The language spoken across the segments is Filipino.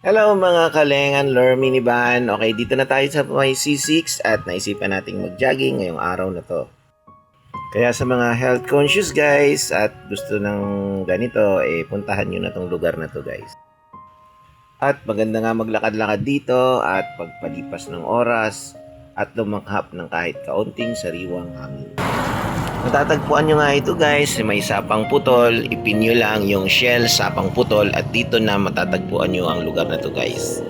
Hello mga kalengan, Lure Minivan. Okay, dito na tayo sa may C6 at naisipan nating mag-jogging ngayong araw na to. Kaya sa mga health conscious guys at gusto ng ganito, puntahan nyo na tong lugar na to guys. At maganda nga maglakad-lakad dito at pagpalipas ng oras at lumakhap ng kahit kaunting sariwang hangin. Matatagpuan nyo nga ito guys, may sapang putol, ipin nyo lang yung shell sapang putol at dito na matatagpuan nyo ang lugar na to guys.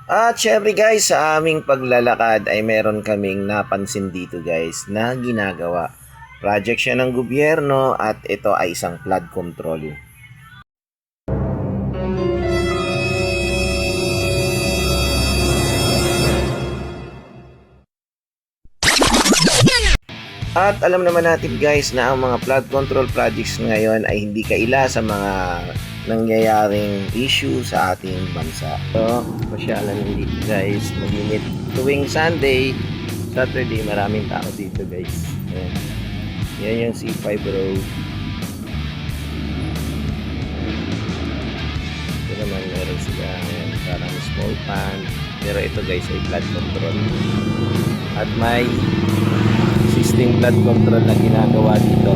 At syempre guys, sa aming paglalakad ay meron kaming napansin dito guys na ginagawa. Project siya ng gobyerno at ito ay isang flood control. At alam naman natin guys na ang mga flood control projects ngayon ay hindi kaila sa mga nangyayaring issue sa ating bansa. So, pasyalan dito guys, maginit tuwing Sunday, Saturday, maraming tao dito guys. Ayan. Yan yung C5 road. Ito naman meron sila, ayan, parang small pan. Pero ito guys ay flood control. At may existing flood control na ginagawa dito.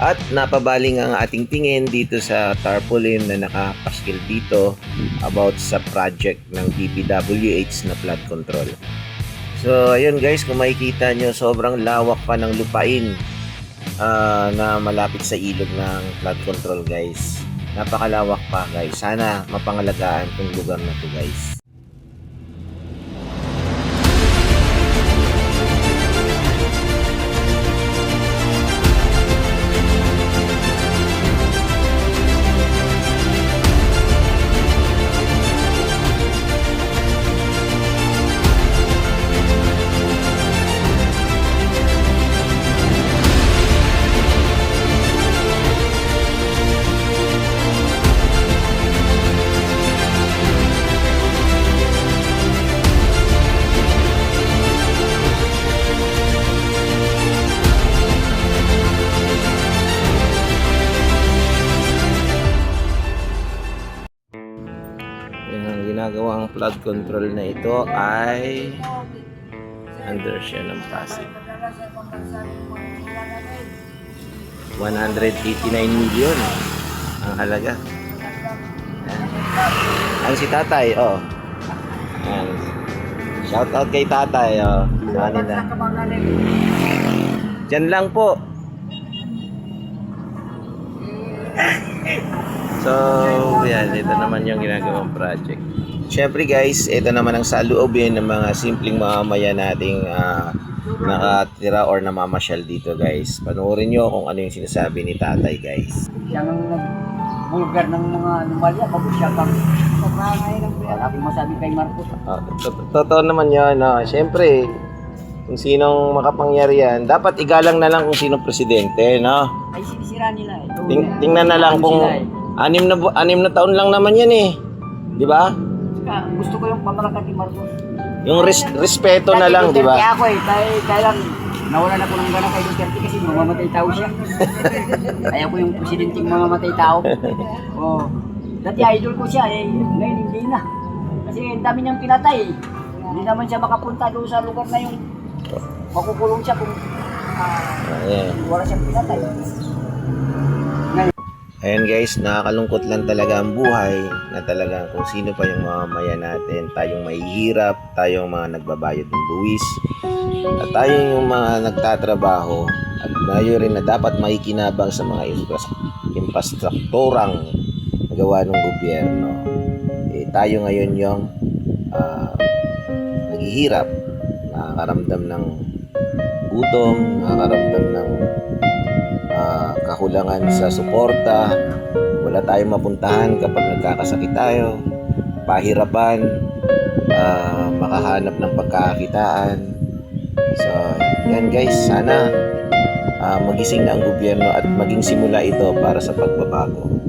At napabaling ang ating tingin dito sa tarpaulin na nakapaskil dito about sa project ng DPWH na flood control. So ayun guys, kung makikita nyo, sobrang lawak pa ng lupain na malapit sa ilog ng flood control guys. Napakalawak pa guys. Sana mapangalagaan tong lugar na to guys. Ang ginagawang flood control na ito ay under siya ng Pasig. 189 million ang halaga. Ang si tatay, oh. Ayan. Shout out kay tatay, oh. Sa kanila. Diyan lang po. So, yan, ito naman yung ginagawang project. Siyempre guys, ito naman ang saloobin ng mga simpleng mamamayan nating nakatira or namamasyal dito guys. Panoorin nyo kung ano yung sinasabi ni tatay guys. Siya ang bulgar ng mga anomalya, kapag siya pang kapangay ng wala akong masabi kay Marcos. Totoo naman yun, no? Siyempre, kung sinong makapangyarihan, dapat igalang na lang kung sinong presidente, no? Ay sinisira nila eh. Tingnan na lang kung anim na taon lang naman yan eh. Di ba? Gusto ko yung pamalakat ni Marcos. Yung respeto na lang, di ba? Kaya ako eh, kaya lang nawalan ako ng gana kay Duterte kasi mamamatay tao siya. Kaya ko yung presidenting mamamatay tao. Oh. Dati idol ko siya eh, ngayon hindi na. Kasi ang dami niyang pinatay eh. Hindi naman siya makapunta doon sa lugar na yung makukulong siya kung wala siyang pinatay. Ayan guys, nakakalungkot lang talaga ang buhay na talagang kung sino pa yung mamamayan natin, tayong mahihirap, tayong mga nagbabayad ng buwis, at tayong yung mga nagtatrabaho at tayo rin na dapat makikinabang sa mga infrastrukturang nagawa ng gobyerno. Tayo ngayon yung naghihirap, nakakaramdam ng gutom, nakakaramdam ng kakulangan sa suporta, wala tayong mapuntahan kapag nagkakasakit tayo, pahirapan, makahanap ng pagkakakitaan. So, yan guys, sana magising na ang gobyerno at maging simula ito para sa pagbabago.